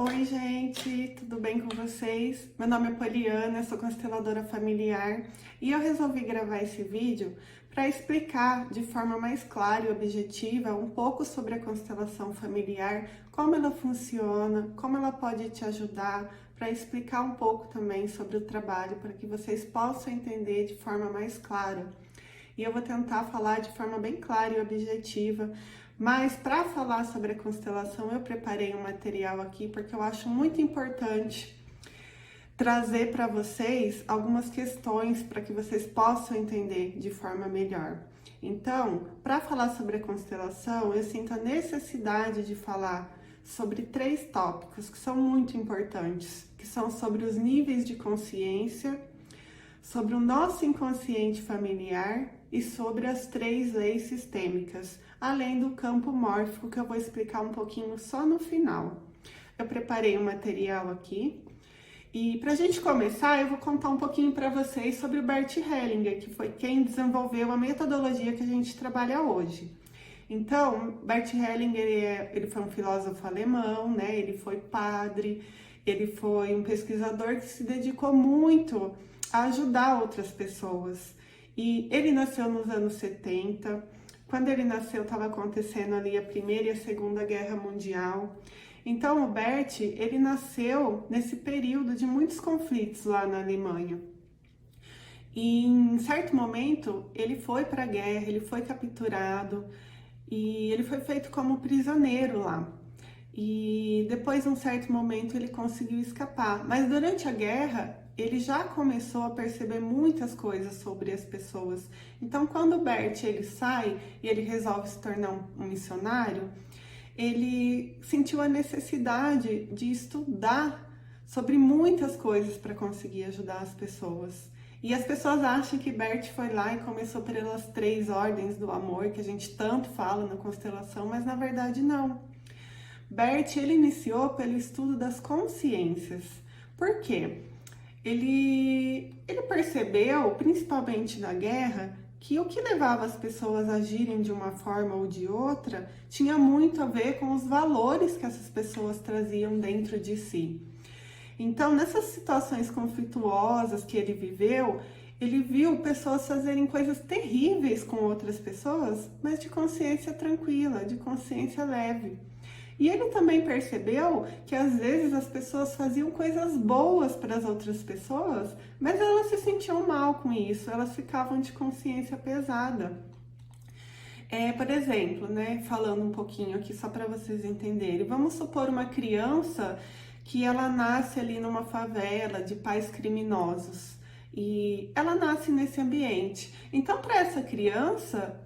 Oi, gente, tudo bem com vocês? Meu nome é Poliana, sou consteladora familiar e eu resolvi gravar esse vídeo para explicar de forma mais clara e objetiva um pouco sobre a constelação familiar, como ela funciona, como ela pode te ajudar, para explicar um pouco também sobre o trabalho, para que vocês possam entender de forma mais clara. E eu vou tentar falar de forma bem clara e objetiva. Mas para falar sobre a constelação, eu preparei um material aqui porque eu acho muito importante trazer para vocês algumas questões para que vocês possam entender de forma melhor. Então, para falar sobre a constelação, eu sinto a necessidade de falar sobre 3 tópicos que são muito importantes, que são sobre os níveis de consciência, sobre o nosso inconsciente familiar e sobre as 3 leis sistêmicas, além do campo mórfico que eu vou explicar um pouquinho só no final. Eu preparei um material aqui e para a gente começar eu vou contar um pouquinho para vocês sobre o Bert Hellinger, que foi quem desenvolveu a metodologia que a gente trabalha hoje. Então, Bert Hellinger, ele foi um filósofo alemão, né? Ele foi padre, ele foi um pesquisador que se dedicou muito a ajudar outras pessoas. E ele nasceu nos anos 70. Quando ele nasceu, estava acontecendo ali a Primeira e a Segunda Guerra Mundial. Então, o Bert, ele nasceu nesse período de muitos conflitos lá na Alemanha. E em certo momento, ele foi para a guerra, ele foi capturado e ele foi feito como prisioneiro lá. E depois de um certo momento ele conseguiu escapar, mas durante a guerra ele já começou a perceber muitas coisas sobre as pessoas. Então, quando o Bert ele sai e ele resolve se tornar um missionário, ele sentiu a necessidade de estudar sobre muitas coisas para conseguir ajudar as pessoas. E as pessoas acham que Bert foi lá e começou pelas 3 ordens do amor, que a gente tanto fala na constelação, mas na verdade não. Bert, ele iniciou pelo estudo das consciências. Por quê? Ele percebeu, principalmente na guerra, que o que levava as pessoas a agirem de uma forma ou de outra tinha muito a ver com os valores que essas pessoas traziam dentro de si. Então, nessas situações conflituosas que ele viveu, ele viu pessoas fazerem coisas terríveis com outras pessoas, mas de consciência tranquila, de consciência leve. E ele também percebeu que às vezes as pessoas faziam coisas boas para as outras pessoas, mas elas se sentiam mal com isso, elas ficavam de consciência pesada. Por exemplo, né, falando um pouquinho aqui só para vocês entenderem, vamos supor uma criança que ela nasce ali numa favela de pais criminosos e ela nasce nesse ambiente. Então, para essa criança,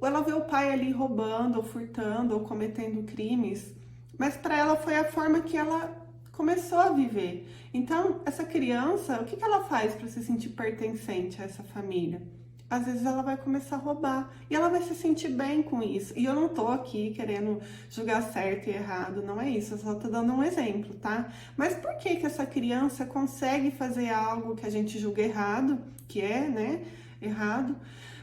ela vê o pai ali roubando, ou furtando, ou cometendo crimes, mas para ela foi a forma que ela começou a viver. Então, essa criança, o que ela faz para se sentir pertencente a essa família? Às vezes ela vai começar a roubar e ela vai se sentir bem com isso. E eu não tô aqui querendo julgar certo e errado, não é isso, eu só tô dando um exemplo, tá? Mas por que que essa criança consegue fazer algo que a gente julga errado, que é, né, errado,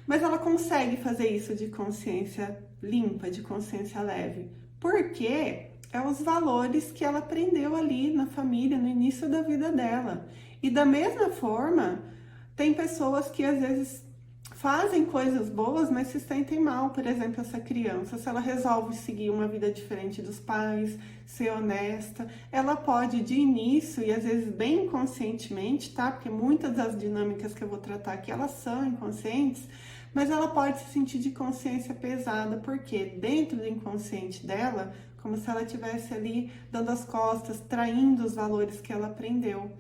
mas ela consegue fazer isso de consciência limpa, de consciência leve? Porque é os valores que ela aprendeu ali na família, no início da vida dela. E da mesma forma, tem pessoas que às vezes fazem coisas boas, mas se sentem mal. Por exemplo, essa criança, se ela resolve seguir uma vida diferente dos pais, ser honesta, ela pode de início, e às vezes bem inconscientemente, tá? Porque muitas das dinâmicas que eu vou tratar aqui, elas são inconscientes, mas ela pode se sentir de consciência pesada, porque dentro do inconsciente dela, como se ela estivesse ali dando as costas, traindo os valores que ela aprendeu.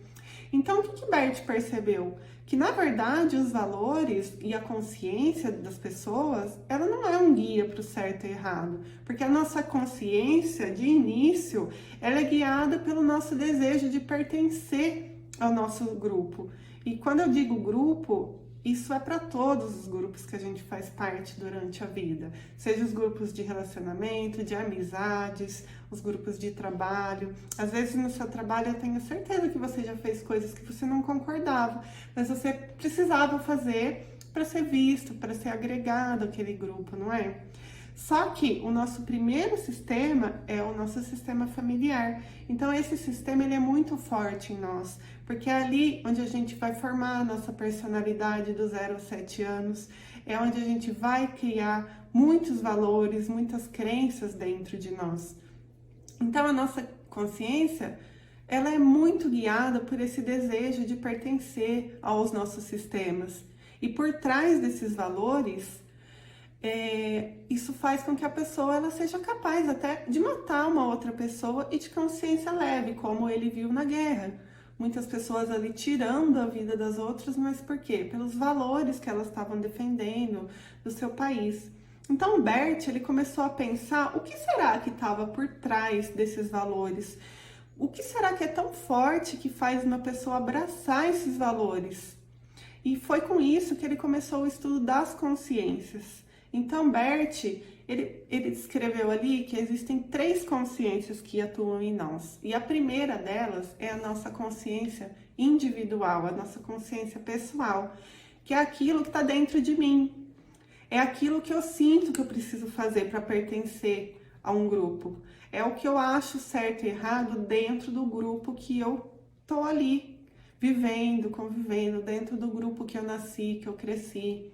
Então, o que Bert percebeu? Que, na verdade, os valores e a consciência das pessoas, ela não é um guia para o certo e errado. Porque a nossa consciência, de início, ela é guiada pelo nosso desejo de pertencer ao nosso grupo. E quando eu digo grupo, isso é para todos os grupos que a gente faz parte durante a vida, seja os grupos de relacionamento, de amizades, os grupos de trabalho. Às vezes no seu trabalho eu tenho certeza que você já fez coisas que você não concordava, mas você precisava fazer para ser visto, para ser agregado àquele grupo, não é? Só que o nosso primeiro sistema é o nosso sistema familiar. Então esse sistema ele é muito forte em nós, porque é ali onde a gente vai formar a nossa personalidade do 0 aos 7 anos, é onde a gente vai criar muitos valores, muitas crenças dentro de nós. Então a nossa consciência, ela é muito guiada por esse desejo de pertencer aos nossos sistemas. E por trás desses valores, isso faz com que a pessoa ela seja capaz até de matar uma outra pessoa e de consciência leve, como ele viu na guerra. Muitas pessoas ali tirando a vida das outras, mas por quê? Pelos valores que elas estavam defendendo do seu país. Então o Bert, ele começou a pensar o que será que estava por trás desses valores? O que será que é tão forte que faz uma pessoa abraçar esses valores? E foi com isso que ele começou o estudo das consciências. Então, Bert, ele descreveu ali que existem 3 consciências que atuam em nós. E a primeira delas é a nossa consciência individual, a nossa consciência pessoal, que é aquilo que está dentro de mim. É aquilo que eu sinto que eu preciso fazer para pertencer a um grupo. É o que eu acho certo e errado dentro do grupo que eu tô ali, vivendo, convivendo, dentro do grupo que eu nasci, que eu cresci.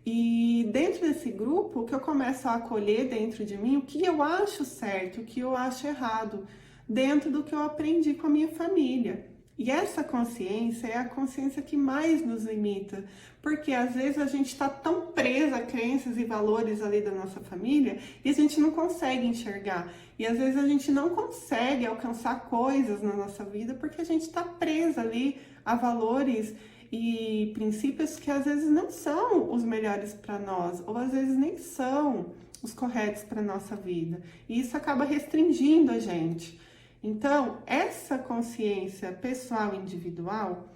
E dentro desse grupo que eu começo a acolher dentro de mim o que eu acho certo, o que eu acho errado, dentro do que eu aprendi com a minha família. E essa consciência é a consciência que mais nos limita, porque às vezes a gente está tão presa a crenças e valores ali da nossa família e a gente não consegue enxergar. E às vezes a gente não consegue alcançar coisas na nossa vida porque a gente está presa ali a valores e princípios que às vezes não são os melhores para nós, ou às vezes nem são os corretos para nossa vida. E isso acaba restringindo a gente. Então, essa consciência pessoal individual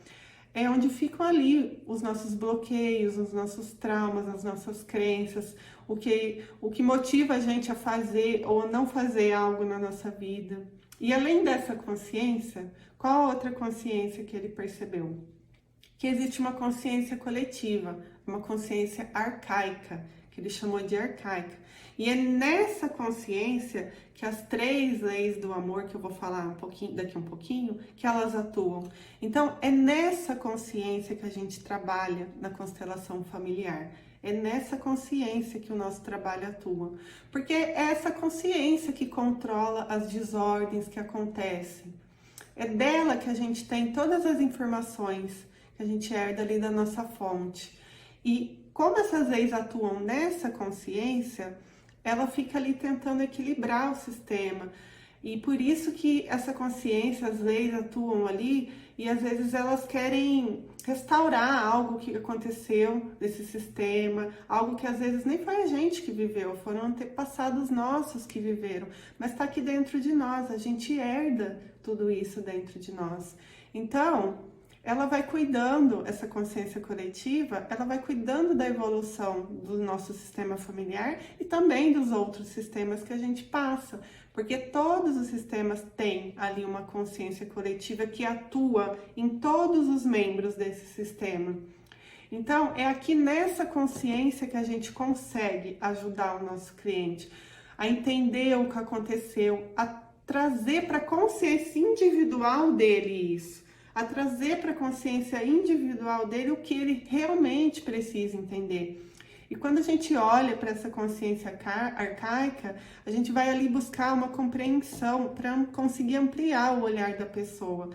é onde ficam ali os nossos bloqueios, os nossos traumas, as nossas crenças, o que motiva a gente a fazer ou não fazer algo na nossa vida. E além dessa consciência, qual a outra consciência que ele percebeu? Que existe uma consciência coletiva, uma consciência arcaica, que ele chamou de arcaica. E é nessa consciência que as 3 leis do amor, que eu vou falar daqui um pouquinho, que elas atuam. Então, é nessa consciência que a gente trabalha na constelação familiar. É nessa consciência que o nosso trabalho atua. Porque é essa consciência que controla as desordens que acontecem. É dela que a gente tem todas as informações que a gente herda ali da nossa fonte. E como essas leis atuam nessa consciência, ela fica ali tentando equilibrar o sistema. E por isso que essa consciência, as leis atuam ali e às vezes elas querem restaurar algo que aconteceu nesse sistema, algo que às vezes nem foi a gente que viveu, foram antepassados nossos que viveram, mas está aqui dentro de nós, a gente herda tudo isso dentro de nós. Então, ela vai cuidando, essa consciência coletiva, ela vai cuidando da evolução do nosso sistema familiar e também dos outros sistemas que a gente passa, porque todos os sistemas têm ali uma consciência coletiva que atua em todos os membros desse sistema. Então, é aqui nessa consciência que a gente consegue ajudar o nosso cliente a entender o que aconteceu, a trazer para a consciência individual dele isso. A trazer para a consciência individual dele o que ele realmente precisa entender. E quando a gente olha para essa consciência arcaica, a gente vai ali buscar uma compreensão para conseguir ampliar o olhar da pessoa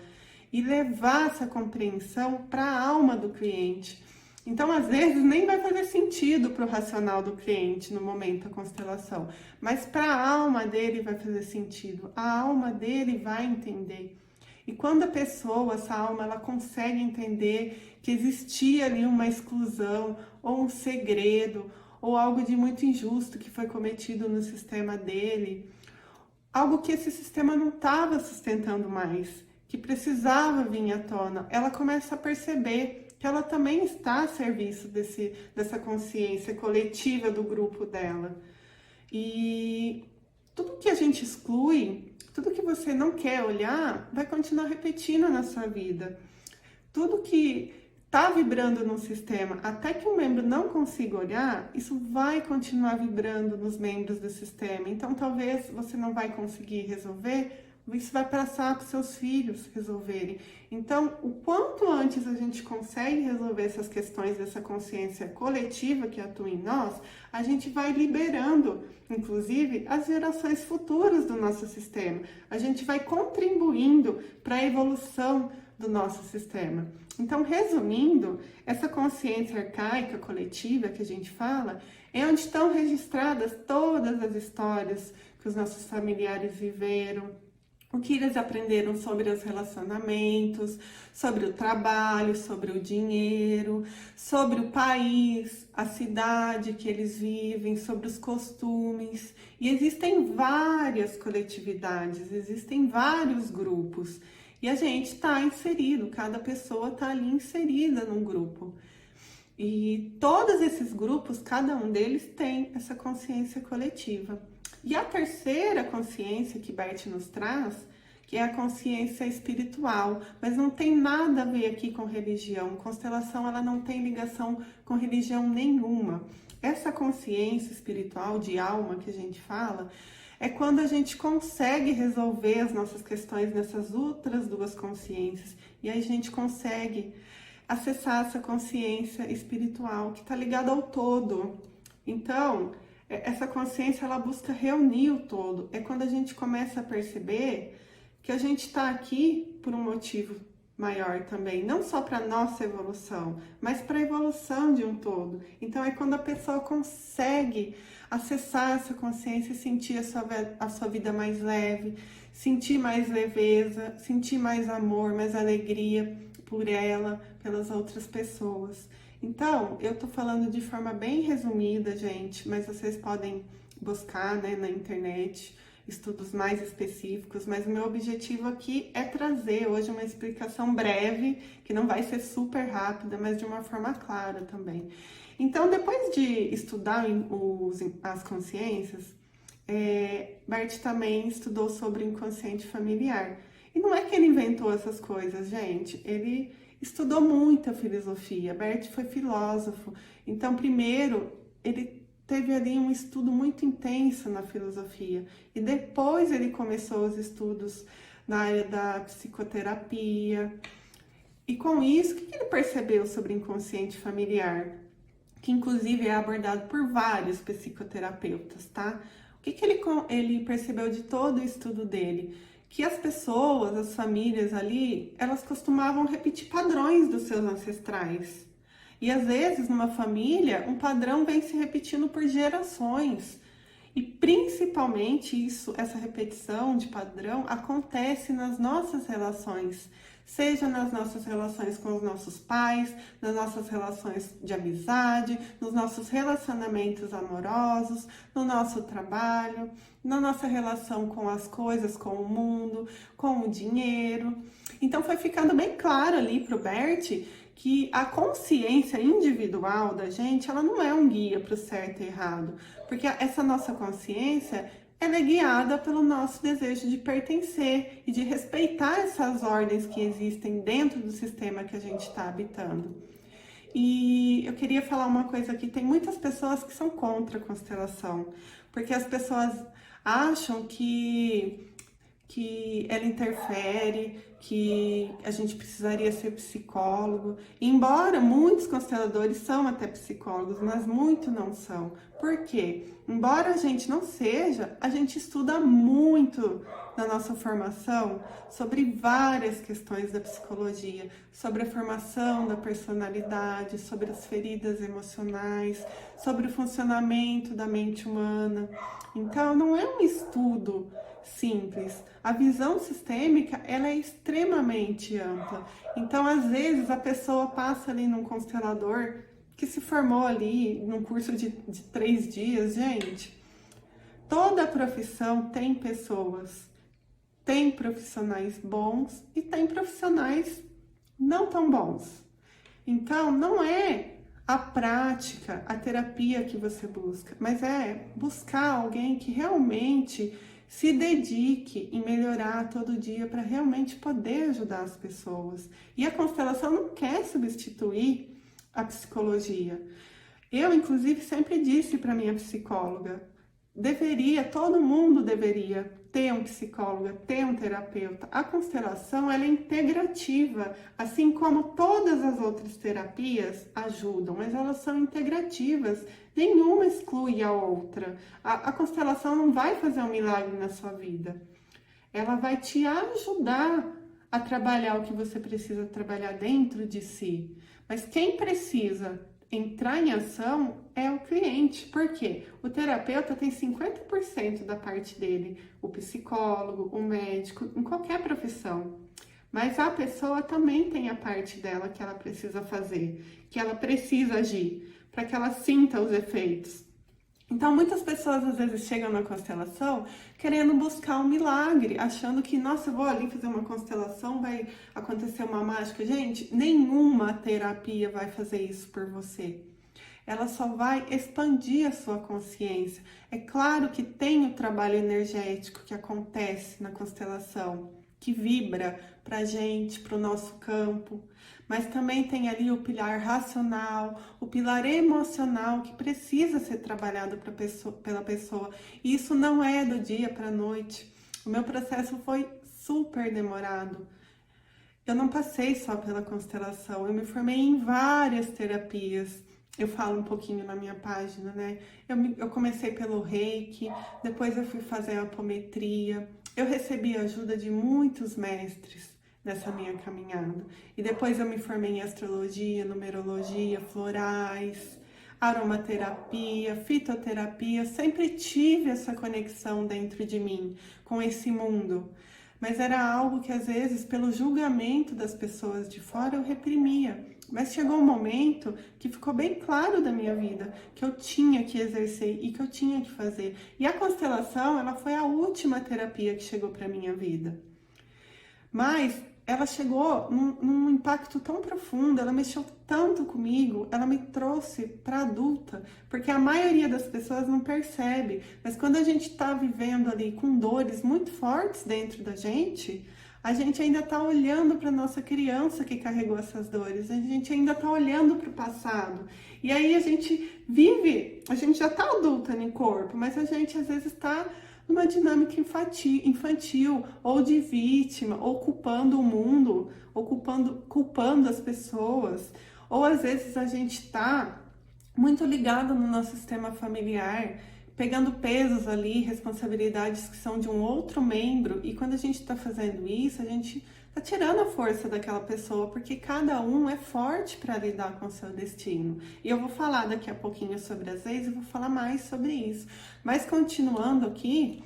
e levar essa compreensão para a alma do cliente. Então, às vezes, nem vai fazer sentido para o racional do cliente no momento da constelação, mas para a alma dele vai fazer sentido, a alma dele vai entender. E quando a pessoa, essa alma, ela consegue entender que existia ali uma exclusão, ou um segredo, ou algo de muito injusto que foi cometido no sistema dele, algo que esse sistema não estava sustentando mais, que precisava vir à tona, ela começa a perceber que ela também está a serviço dessa consciência coletiva do grupo dela. E tudo que a gente exclui, tudo que você não quer olhar, vai continuar repetindo na sua vida. Tudo que tá vibrando no sistema até que o membro não consiga olhar, isso vai continuar vibrando nos membros do sistema. Então, talvez você não vai conseguir resolver, isso vai passar para os seus filhos resolverem. Então, o quanto antes a gente consegue resolver essas questões dessa consciência coletiva que atua em nós, a gente vai liberando, inclusive, as gerações futuras do nosso sistema. A gente vai contribuindo para a evolução do nosso sistema. Então, resumindo, essa consciência arcaica coletiva que a gente fala é onde estão registradas todas as histórias que os nossos familiares viveram, o que eles aprenderam sobre os relacionamentos, sobre o trabalho, sobre o dinheiro, sobre o país, a cidade que eles vivem, sobre os costumes. E existem várias coletividades, existem vários grupos. E a gente está inserido, cada pessoa está ali inserida num grupo. E todos esses grupos, cada um deles tem essa consciência coletiva. E a terceira consciência que Bert nos traz, que é a consciência espiritual, mas não tem nada a ver aqui com religião. Constelação, ela não tem ligação com religião nenhuma. Essa consciência espiritual de alma que a gente fala, é quando a gente consegue resolver as nossas questões nessas outras duas consciências. E aí a gente consegue acessar essa consciência espiritual que está ligada ao todo. Então, essa consciência, ela busca reunir o todo. É quando a gente começa a perceber que a gente está aqui por um motivo maior também, não só para a nossa evolução, mas para a evolução de um todo. Então é quando a pessoa consegue acessar essa consciência e sentir a sua vida mais leve, sentir mais leveza, sentir mais amor, mais alegria por ela, pelas outras pessoas. Então, eu tô falando de forma bem resumida, gente, mas vocês podem buscar, né, na internet estudos mais específicos, mas o meu objetivo aqui é trazer hoje uma explicação breve, que não vai ser super rápida, mas de uma forma clara também. Então, depois de estudar as consciências, Bert também estudou sobre o inconsciente familiar. E não é que ele inventou essas coisas, gente, ele estudou muita filosofia. Bert foi filósofo, então primeiro ele teve ali um estudo muito intenso na filosofia e depois ele começou os estudos na área da psicoterapia. E com isso, o que ele percebeu sobre o inconsciente familiar? Que inclusive é abordado por vários psicoterapeutas, tá? O que ele percebeu de todo o estudo dele? Que as pessoas, as famílias ali, elas costumavam repetir padrões dos seus ancestrais. E às vezes, numa família, um padrão vem se repetindo por gerações. E principalmente essa repetição de padrão acontece nas nossas relações, seja nas nossas relações com os nossos pais, nas nossas relações de amizade, nos nossos relacionamentos amorosos, no nosso trabalho, na nossa relação com as coisas, com o mundo, com o dinheiro. Então foi ficando bem claro ali para o Bert que a consciência individual da gente, ela não é um guia para o certo e errado, porque essa nossa consciência, ela é guiada pelo nosso desejo de pertencer e de respeitar essas ordens que existem dentro do sistema que a gente está habitando. E eu queria falar uma coisa aqui, tem muitas pessoas que são contra a constelação, porque as pessoas acham que ela interfere, que a gente precisaria ser psicólogo. Embora muitos consteladores são até psicólogos, mas muitos não são. Por quê? Embora a gente não seja, a gente estuda muito na nossa formação sobre várias questões da psicologia, sobre a formação da personalidade, sobre as feridas emocionais, sobre o funcionamento da mente humana. Então, não é um estudo simples. A visão sistêmica, ela é extremamente ampla. Então, às vezes, a pessoa passa ali num constelador que se formou ali num curso de 3 dias. Gente, toda profissão tem pessoas. Tem profissionais bons e tem profissionais não tão bons. Então, não é a prática, a terapia que você busca, mas é buscar alguém que realmente Se dedique em melhorar todo dia para realmente poder ajudar as pessoas. E a constelação não quer substituir a psicologia. Eu, inclusive, sempre disse para minha psicóloga, todo mundo deveria ter um psicólogo, ter um terapeuta. A constelação, ela é integrativa, assim como todas as outras terapias ajudam, mas elas são integrativas, nenhuma exclui a outra. A constelação não vai fazer um milagre na sua vida, ela vai te ajudar a trabalhar o que você precisa trabalhar dentro de si, mas quem precisa entrar em ação é o cliente. Por quê? O terapeuta tem 50% da parte dele, o psicólogo, o médico, em qualquer profissão. Mas a pessoa também tem a parte dela que ela precisa fazer, que ela precisa agir, para que ela sinta os efeitos. Então, muitas pessoas às vezes chegam na constelação querendo buscar um milagre, achando que, nossa, eu vou ali fazer uma constelação, vai acontecer uma mágica. Gente, nenhuma terapia vai fazer isso por você. Ela só vai expandir a sua consciência. É claro que tem o trabalho energético que acontece na constelação, que vibra pra gente, pro nosso campo, mas também tem ali o pilar racional, o pilar emocional que precisa ser trabalhado pela pessoa. E isso não é do dia para a noite. O meu processo foi super demorado. Eu não passei só pela constelação, eu me formei em várias terapias. Eu falo um pouquinho na minha página, né? Eu comecei pelo Reiki, depois eu fui fazer a apometria. Eu recebi a ajuda de muitos mestres nessa minha caminhada. E depois eu me formei em astrologia, numerologia, florais, aromaterapia, fitoterapia. Sempre tive essa conexão dentro de mim com esse mundo. Mas era algo que às vezes, pelo julgamento das pessoas de fora, eu reprimia. Mas chegou um momento que ficou bem claro da minha vida, que eu tinha que exercer e que eu tinha que fazer. E a constelação, ela foi a última terapia que chegou para minha vida. Mas ela chegou num impacto tão profundo, ela mexeu tanto comigo, ela me trouxe para adulta, porque a maioria das pessoas não percebe, mas quando a gente está vivendo ali com dores muito fortes dentro da gente, a gente ainda está olhando para nossa criança que carregou essas dores, a gente ainda está olhando para o passado. E aí a gente vive, a gente já está adulta no corpo, mas a gente às vezes está numa dinâmica infantil, ou de vítima, ou culpando o mundo, ou culpando as pessoas. Ou às vezes a gente está muito ligado no nosso sistema familiar, pegando pesos ali, responsabilidades que são de um outro membro, e quando a gente está fazendo isso, a gente está tirando a força daquela pessoa, porque cada um é forte para lidar com o seu destino. E eu vou falar daqui a pouquinho sobre as leis, e vou falar mais sobre isso. Mas continuando aqui,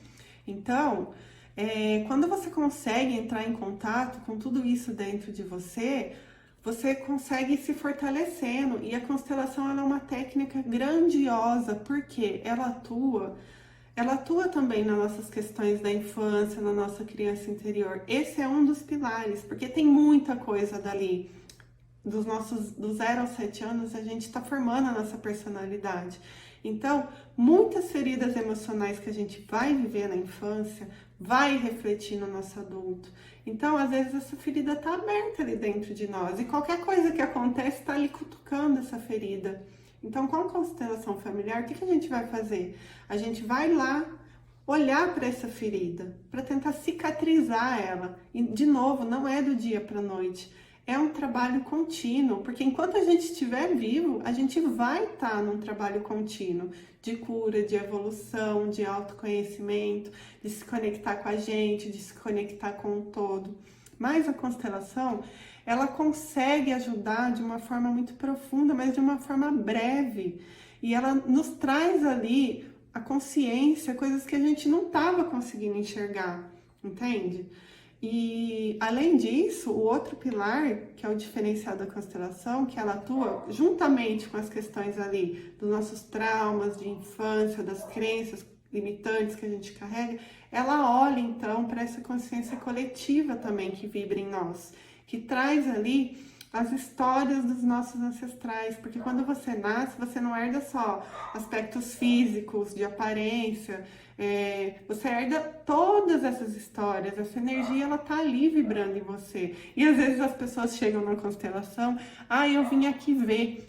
então, quando você consegue entrar em contato com tudo isso dentro de você, você consegue se fortalecendo. E a constelação ela é uma técnica grandiosa, porque ela atua também nas nossas questões da infância, na nossa criança interior. Esse é um dos pilares, porque tem muita coisa dali. Do 0 aos 7 anos, a gente está formando a nossa personalidade. Então, muitas feridas emocionais que a gente vai viver na infância, vai refletir no nosso adulto. Então, às vezes, essa ferida está aberta ali dentro de nós. E qualquer coisa que acontece está ali cutucando essa ferida. Então, com a constelação familiar, o que a gente vai fazer? A gente vai lá olhar para essa ferida, para tentar cicatrizar ela. E, de novo, não é do dia para a noite. É um trabalho contínuo, porque enquanto a gente estiver vivo, a gente vai estar num trabalho contínuo de cura, de evolução, de autoconhecimento, de se conectar com a gente, de se conectar com o todo. Mas a constelação, ela consegue ajudar de uma forma muito profunda, mas de uma forma breve. E ela nos traz ali a consciência, coisas que a gente não estava conseguindo enxergar, entende? E, além disso, o outro pilar, que é o diferencial da constelação, que ela atua juntamente com as questões ali dos nossos traumas de infância, das crenças limitantes que a gente carrega, ela olha, então, para essa consciência coletiva também que vibra em nós, que traz ali as histórias dos nossos ancestrais, porque quando você nasce, você não herda só aspectos físicos, de aparência, você herda todas essas histórias, essa energia, ela tá ali vibrando em você. E às vezes as pessoas chegam na constelação, eu vim aqui ver,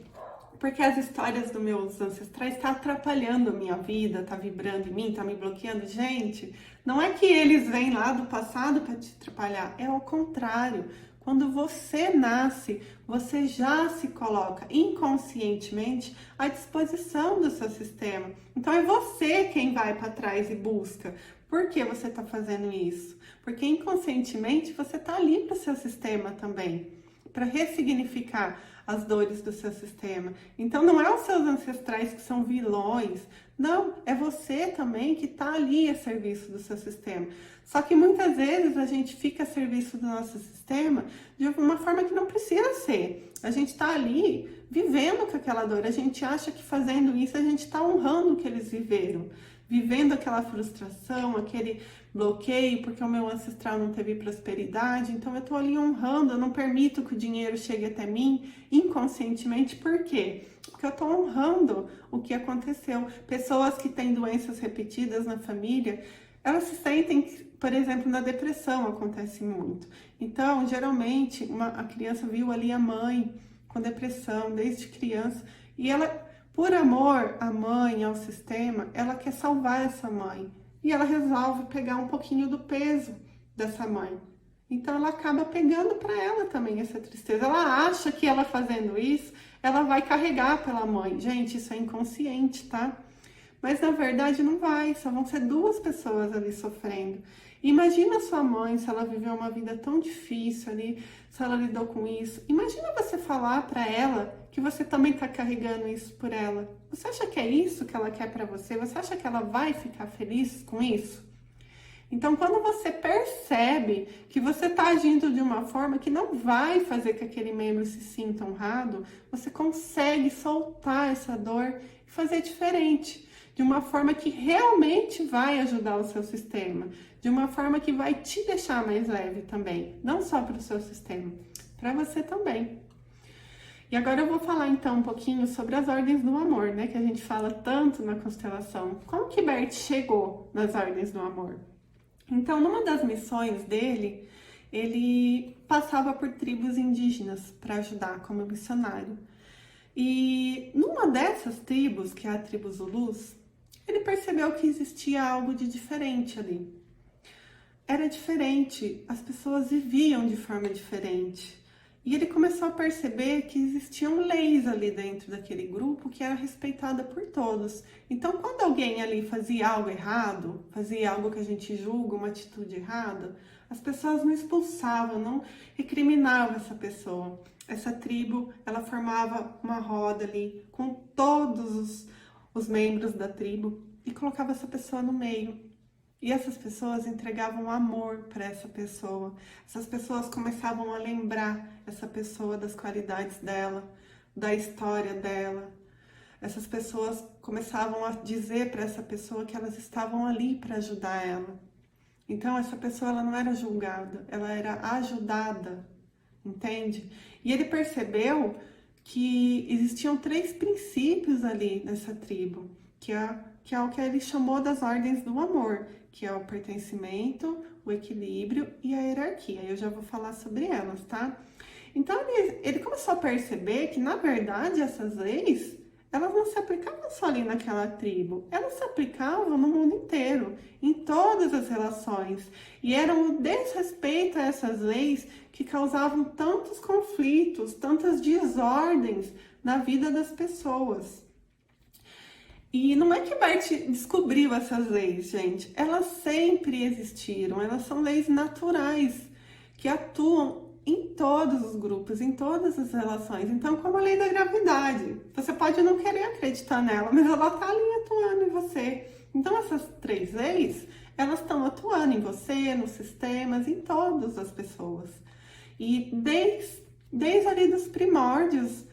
porque as histórias dos meus ancestrais estão atrapalhando a minha vida, tá vibrando em mim, tá me bloqueando. Gente, não é que eles vêm lá do passado para te atrapalhar, é ao contrário. Quando você nasce, você já se coloca inconscientemente à disposição do seu sistema. Então é você quem vai para trás e busca. Por que você está fazendo isso? Porque inconscientemente você está ali para o seu sistema também, para ressignificar as dores do seu sistema. Então não é os seus ancestrais que são vilões, não, é você também que está ali a serviço do seu sistema. Só que muitas vezes a gente fica a serviço do nosso sistema de uma forma que não precisa ser. A gente está ali vivendo com aquela dor, a gente acha que fazendo isso a gente está honrando o que eles viveram, vivendo aquela frustração, aquele bloqueio, porque o meu ancestral não teve prosperidade, então eu estou ali honrando, eu não permito que o dinheiro chegue até mim inconscientemente. Por quê? Porque eu estou honrando o que aconteceu. Pessoas que têm doenças repetidas na família, elas se sentem, por exemplo, na depressão acontece muito. Então, geralmente, a criança viu ali a mãe com depressão desde criança, e ela, por amor à mãe, ao sistema, ela quer salvar essa mãe. E ela resolve pegar um pouquinho do peso dessa mãe. Então ela acaba pegando para ela também essa tristeza. Ela acha que ela fazendo isso, ela vai carregar pela mãe. Gente, isso é inconsciente, tá? Mas na verdade não vai, só vão ser duas pessoas ali sofrendo. Imagina a sua mãe, se ela viveu uma vida tão difícil ali, se ela lidou com isso. Imagina você falar para ela que você também está carregando isso por ela. Você acha que é isso que ela quer para você? Você acha que ela vai ficar feliz com isso? Então, quando você percebe que você está agindo de uma forma que não vai fazer que aquele membro se sinta honrado, você consegue soltar essa dor e fazer diferente, de uma forma que realmente vai ajudar o seu sistema, de uma forma que vai te deixar mais leve também, não só para o seu sistema, para você também. E agora eu vou falar então um pouquinho sobre as ordens do amor, né, que a gente fala tanto na constelação. Como que Bert chegou nas ordens do amor? Então, numa das missões dele, ele passava por tribos indígenas para ajudar como missionário. E numa dessas tribos, que é a tribo Zulus, ele percebeu que existia algo de diferente ali. Era diferente, as pessoas viviam de forma diferente. E ele começou a perceber que existiam leis ali dentro daquele grupo que era respeitada por todos. Então, quando alguém ali fazia algo errado, fazia algo que a gente julga, uma atitude errada, as pessoas não expulsavam, não recriminavam essa pessoa. Essa tribo, ela formava uma roda ali com todos os membros da tribo e colocava essa pessoa no meio. E essas pessoas entregavam amor para essa pessoa. Essas pessoas começavam a lembrar essa pessoa das qualidades dela, da história dela. Essas pessoas começavam a dizer para essa pessoa que elas estavam ali para ajudar ela. Então essa pessoa, ela não era julgada, ela era ajudada, entende? E ele percebeu que existiam 3 princípios ali nessa tribo, que é o que ele chamou das ordens do amor, que é o pertencimento, o equilíbrio e a hierarquia. Eu já vou falar sobre elas, tá? Então, ele começou a perceber que, na verdade, essas leis, elas não se aplicavam só ali naquela tribo, elas se aplicavam no mundo inteiro, em todas as relações. E era um desrespeito a essas leis que causavam tantos conflitos, tantas desordens na vida das pessoas. E não é que Bert descobriu essas leis, gente. Elas sempre existiram. Elas são leis naturais que atuam em todos os grupos, em todas as relações. Então, como a lei da gravidade. Você pode não querer acreditar nela, mas ela está ali atuando em você. Então, essas 3 leis, elas estão atuando em você, nos sistemas, em todas as pessoas. E desde ali dos primórdios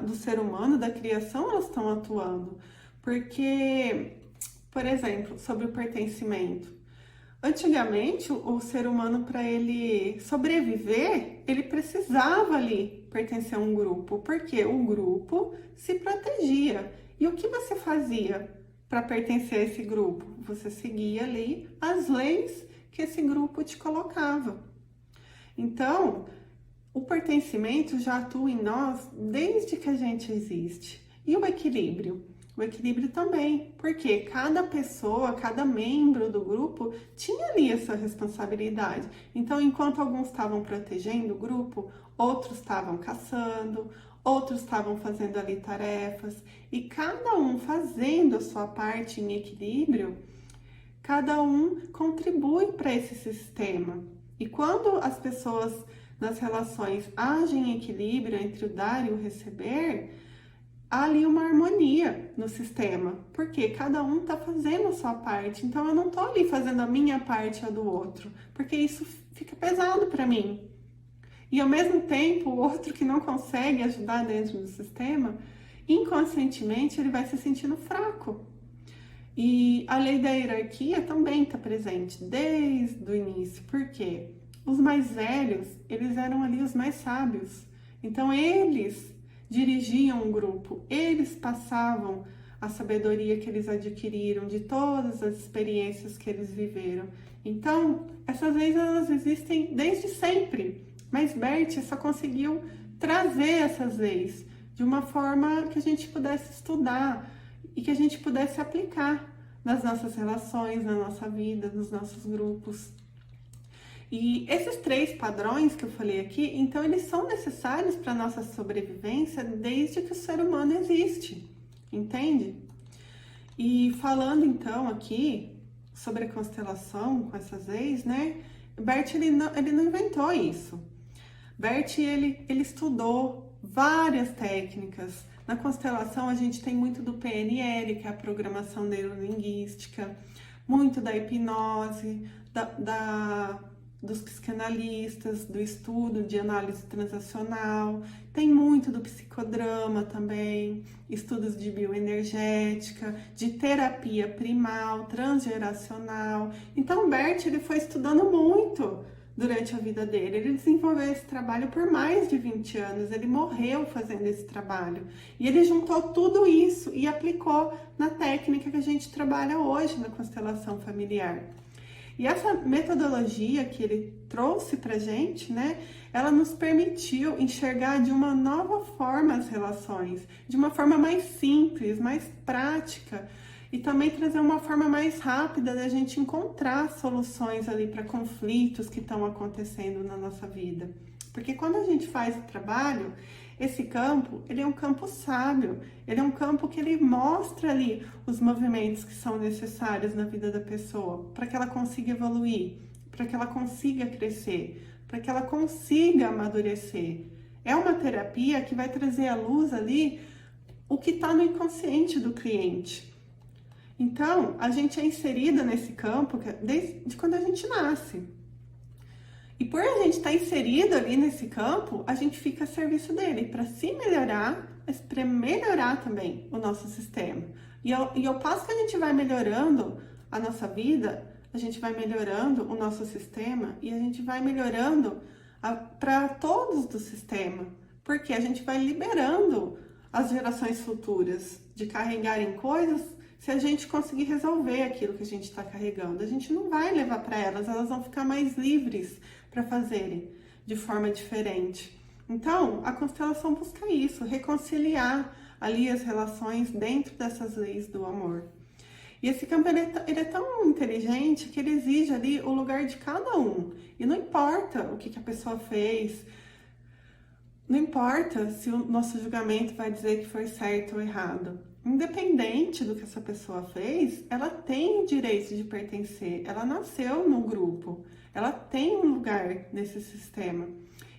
do ser humano, da criação, elas estão atuando. Porque, por exemplo, sobre o pertencimento, Antigamente, o ser humano, para ele sobreviver, ele precisava ali pertencer a um grupo, porque o grupo se protegia. E o que você fazia para pertencer a esse grupo? Você seguia ali as leis que esse grupo te colocava. Então, o pertencimento já atua em nós desde que a gente existe. E o equilíbrio? O equilíbrio também, porque cada pessoa, cada membro do grupo tinha ali a sua responsabilidade. Então, enquanto alguns estavam protegendo o grupo, outros estavam caçando, outros estavam fazendo ali tarefas, e cada um fazendo a sua parte em equilíbrio, cada um contribui para esse sistema. E quando as pessoas nas relações agem em equilíbrio entre o dar e o receber, há ali uma harmonia no sistema, porque cada um está fazendo a sua parte. Então eu não estou ali fazendo a minha parte e a do outro, porque isso fica pesado para mim. E ao mesmo tempo, o outro que não consegue ajudar dentro do sistema, inconscientemente ele vai se sentindo fraco. E a lei da hierarquia também está presente desde o início, porque os mais velhos, eles eram ali os mais sábios. Então eles dirigiam o grupo, eles passavam a sabedoria que eles adquiriram de todas as experiências que eles viveram. Então, essas leis elas existem desde sempre, mas Bert só conseguiu trazer essas leis de uma forma que a gente pudesse estudar e que a gente pudesse aplicar nas nossas relações, na nossa vida, nos nossos grupos. E esses 3 padrões que eu falei aqui, então eles são necessários para a nossa sobrevivência desde que o ser humano existe, entende? E falando então aqui sobre a constelação com essas leis, né? Bert, ele não inventou isso. Bert, ele estudou várias técnicas. Na constelação a gente tem muito do PNL, que é a programação neurolinguística, muito da hipnose, dos psicanalistas, do estudo de análise transacional, tem muito do psicodrama também, estudos de bioenergética, de terapia primal, transgeracional. Então, Bert, ele foi estudando muito durante a vida dele. Ele desenvolveu esse trabalho por mais de 20 anos, ele morreu fazendo esse trabalho. E ele juntou tudo isso e aplicou na técnica que a gente trabalha hoje na constelação familiar. E essa metodologia que ele trouxe pra gente, né, ela nos permitiu enxergar de uma nova forma as relações, de uma forma mais simples, mais prática, e também trazer uma forma mais rápida da gente encontrar soluções ali para conflitos que estão acontecendo na nossa vida. Porque quando a gente faz o trabalho, esse campo, ele é um campo sábio, ele é um campo que ele mostra ali os movimentos que são necessários na vida da pessoa, para que ela consiga evoluir, para que ela consiga crescer, para que ela consiga amadurecer. É uma terapia que vai trazer à luz ali o que está no inconsciente do cliente. Então, a gente é inserida nesse campo desde quando a gente nasce. E por a gente estar inserido ali nesse campo, a gente fica a serviço dele para se melhorar, mas para melhorar também o nosso sistema. E ao passo que a gente vai melhorando a nossa vida, a gente vai melhorando o nosso sistema e a gente vai melhorando para todos do sistema, porque a gente vai liberando as gerações futuras de carregarem coisas. Se a gente conseguir resolver aquilo que a gente está carregando, a gente não vai levar para elas, elas vão ficar mais livres para fazerem de forma diferente. Então, a constelação busca isso, reconciliar ali as relações dentro dessas leis do amor. E esse campo ele é tão inteligente que ele exige ali o lugar de cada um. E não importa o que a pessoa fez, não importa se o nosso julgamento vai dizer que foi certo ou errado. Independente do que essa pessoa fez, ela tem o direito de pertencer. Ela nasceu no grupo, ela tem um lugar nesse sistema.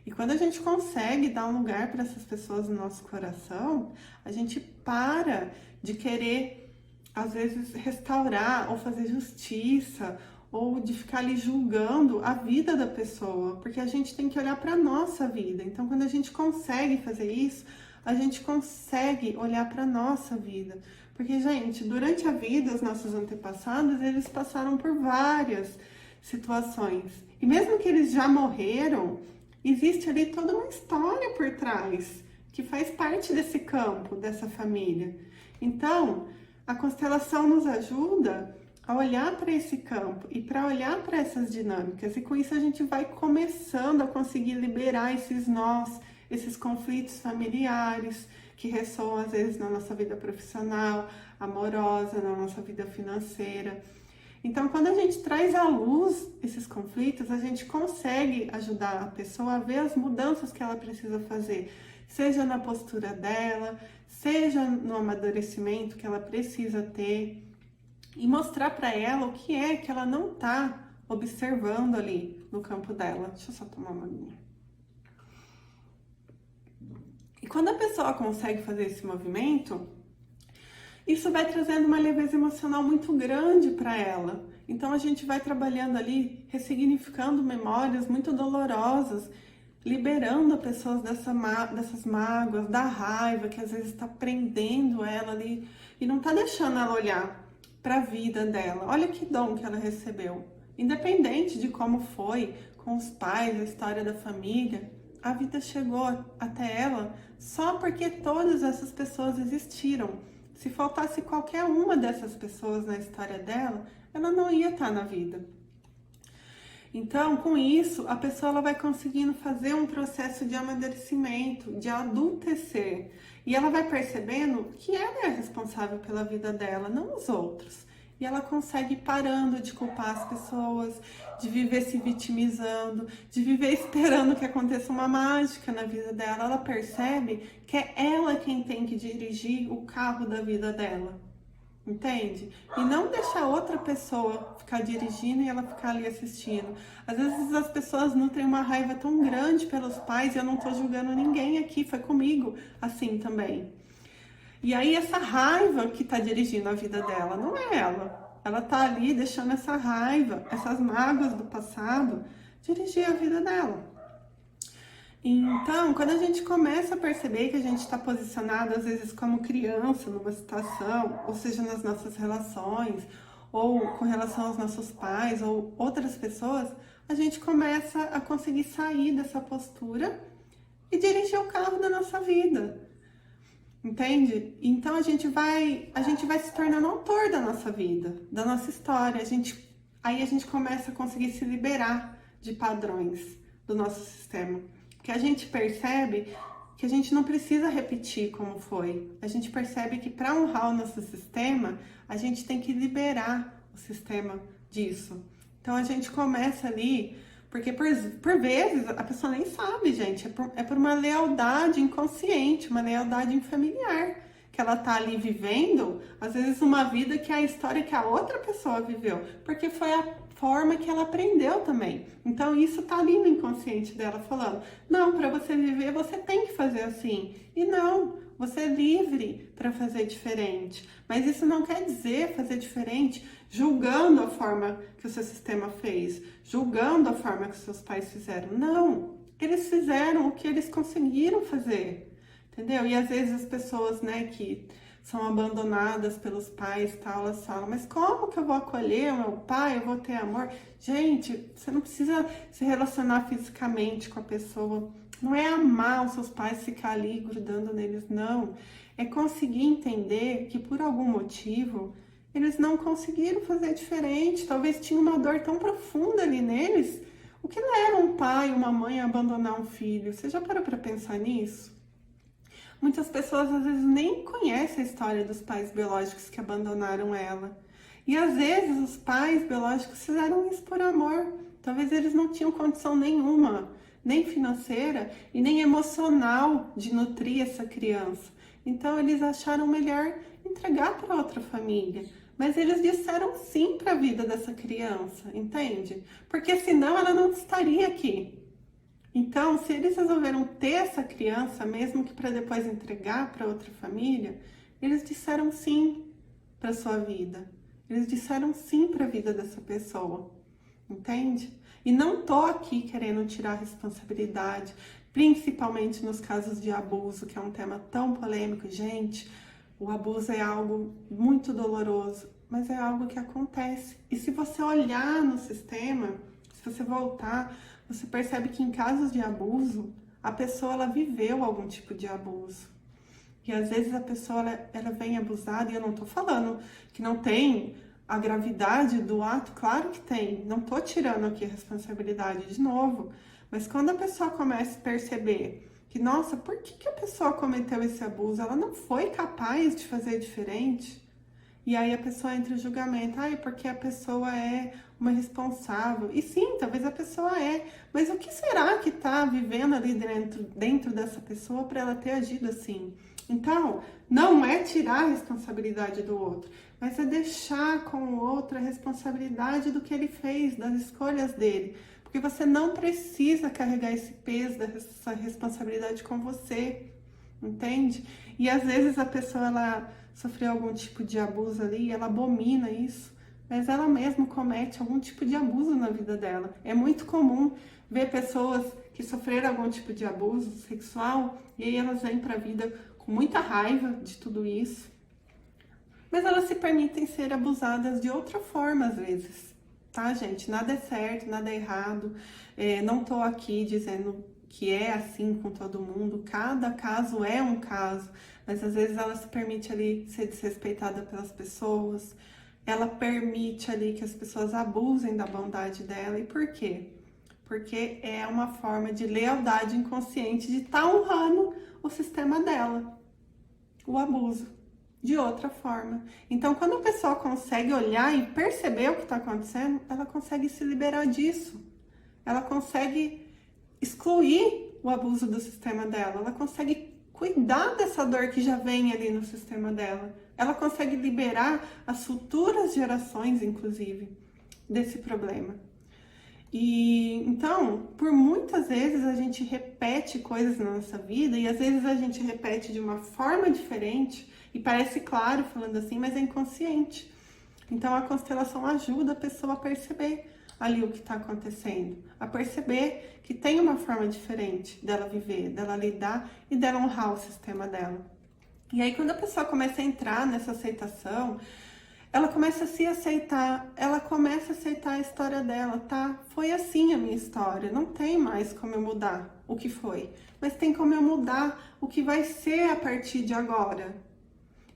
E quando a gente consegue dar um lugar para essas pessoas no nosso coração, a gente para de querer, às vezes, restaurar ou fazer justiça, ou de ficar ali julgando a vida da pessoa, porque a gente tem que olhar para a nossa vida. Então, quando a gente consegue fazer isso, a gente consegue olhar para a nossa vida. Porque, gente, durante a vida, os nossos antepassados, eles passaram por várias situações. E mesmo que eles já morreram, existe ali toda uma história por trás, que faz parte desse campo, dessa família. Então, a constelação nos ajuda a olhar para esse campo e para olhar para essas dinâmicas. E com isso a gente vai começando a conseguir liberar esses nós, esses conflitos familiares que ressoam às vezes na nossa vida profissional, amorosa, na nossa vida financeira. Então, quando a gente traz à luz esses conflitos, a gente consegue ajudar a pessoa a ver as mudanças que ela precisa fazer, seja na postura dela, seja no amadurecimento que ela precisa ter, e mostrar para ela o que é que ela não está observando ali no campo dela. Deixa eu só tomar uma aguinha. E quando a pessoa consegue fazer esse movimento, isso vai trazendo uma leveza emocional muito grande para ela. Então a gente vai trabalhando ali, ressignificando memórias muito dolorosas, liberando a pessoa dessas mágoas, da raiva que às vezes está prendendo ela ali e não está deixando ela olhar para a vida dela. Olha que dom que ela recebeu. Independente de como foi com os pais, a história da família, a vida chegou até ela só porque todas essas pessoas existiram. Se faltasse qualquer uma dessas pessoas na história dela, ela não ia estar na vida. Então, com isso, a pessoa ela vai conseguindo fazer um processo de amadurecimento, de adultecer. E ela vai percebendo que ela é responsável pela vida dela, não os outros. E ela consegue ir parando de culpar as pessoas, de viver se vitimizando, de viver esperando que aconteça uma mágica na vida dela. Ela percebe que é ela quem tem que dirigir o carro da vida dela. Entende? E não deixar outra pessoa ficar dirigindo e ela ficar ali assistindo. Às vezes as pessoas nutrem uma raiva tão grande pelos pais, e eu não tô julgando ninguém aqui, foi comigo assim também. E aí essa raiva que tá dirigindo a vida dela, não é ela. Ela tá ali deixando essa raiva, essas mágoas do passado, dirigir a vida dela. Então, quando a gente começa a perceber que a gente está posicionado, às vezes, como criança numa situação, ou seja, nas nossas relações, ou com relação aos nossos pais, ou outras pessoas, a gente começa a conseguir sair dessa postura e dirigir o carro da nossa vida. Entende? Então, a gente vai se tornando autor da nossa vida, da nossa história. Aí a gente começa a conseguir se liberar de padrões do nosso sistema. Porque a gente percebe que a gente não precisa repetir como foi. A gente percebe que para honrar o nosso sistema, a gente tem que liberar o sistema disso. Então a gente começa ali, porque por vezes a pessoa nem sabe, gente, é por uma lealdade inconsciente, uma lealdade familiar, que ela tá ali vivendo, às vezes uma vida que é a história que a outra pessoa viveu, porque foi a forma que ela aprendeu também. Então isso tá ali no inconsciente dela falando, não, para você viver você tem que fazer assim. E não, você é livre para fazer diferente. Mas isso não quer dizer fazer diferente julgando a forma que o seu sistema fez, julgando a forma que os seus pais fizeram. Não, eles fizeram o que eles conseguiram fazer, entendeu? E às vezes as pessoas, né, que são abandonadas pelos pais, tal, elas falam, mas como que eu vou acolher o meu pai, eu vou ter amor? Gente, você não precisa se relacionar fisicamente com a pessoa, não é amar os seus pais, ficar ali grudando neles, não. É conseguir entender que por algum motivo eles não conseguiram fazer diferente, talvez tinha uma dor tão profunda ali neles. O que leva um pai, uma mãe a abandonar um filho? Você já parou para pensar nisso? Muitas pessoas às vezes nem conhecem a história dos pais biológicos que abandonaram ela. E às vezes os pais biológicos fizeram isso por amor. Talvez eles não tinham condição nenhuma, nem financeira e nem emocional de nutrir essa criança. Então eles acharam melhor entregar para outra família. Mas eles disseram sim para a vida dessa criança, entende? Porque senão ela não estaria aqui. Então, se eles resolveram ter essa criança, mesmo que para depois entregar para outra família, eles disseram sim para sua vida. Eles disseram sim para a vida dessa pessoa, entende? E não tô aqui querendo tirar a responsabilidade, principalmente nos casos de abuso, que é um tema tão polêmico. Gente, o abuso é algo muito doloroso, mas é algo que acontece. E se você olhar no sistema, se você voltar, você percebe que em casos de abuso, a pessoa ela viveu algum tipo de abuso. E às vezes a pessoa ela vem abusada, e eu não tô falando que não tem a gravidade do ato, claro que tem, não tô tirando aqui a responsabilidade de novo, mas quando a pessoa começa a perceber que, nossa, por que a pessoa cometeu esse abuso? Ela não foi capaz de fazer diferente. E aí a pessoa entra em julgamento, porque a pessoa é uma responsável. E sim, talvez a pessoa é, mas o que será que tá vivendo ali dentro dessa pessoa para ela ter agido assim? Então, não é tirar a responsabilidade do outro, mas é deixar com o outro a responsabilidade do que ele fez, das escolhas dele. Porque você não precisa carregar esse peso dessa responsabilidade com você, entende? E às vezes a pessoa, ela sofreu algum tipo de abuso ali, ela abomina isso, mas ela mesma comete algum tipo de abuso na vida dela. É muito comum ver pessoas que sofreram algum tipo de abuso sexual e aí elas vêm para a vida com muita raiva de tudo isso, mas elas se permitem ser abusadas de outra forma às vezes, tá, gente? Nada é certo, nada é errado. Não tô aqui dizendo que é assim com todo mundo, cada caso é um caso, mas às vezes ela se permite ali ser desrespeitada pelas pessoas, ela permite ali que as pessoas abusem da bondade dela. E por quê? Porque é uma forma de lealdade inconsciente de estar honrando o sistema dela, o abuso, de outra forma. Então, quando a pessoa consegue olhar e perceber o que está acontecendo, ela consegue se liberar disso. Ela consegue excluir o abuso do sistema dela. Ela consegue cuidar dessa dor que já vem ali no sistema dela. Ela consegue liberar as futuras gerações, inclusive, desse problema. E então, por muitas vezes a gente repete coisas na nossa vida e às vezes a gente repete de uma forma diferente e parece claro falando assim, mas é inconsciente. Então a constelação ajuda a pessoa a perceber ali o que está acontecendo, a perceber que tem uma forma diferente dela viver, dela lidar e dela honrar o sistema dela. E aí quando a pessoa começa a entrar nessa aceitação, ela começa a se aceitar, ela começa a aceitar a história dela, tá? Foi assim a minha história, não tem mais como eu mudar o que foi, mas tem como eu mudar o que vai ser a partir de agora.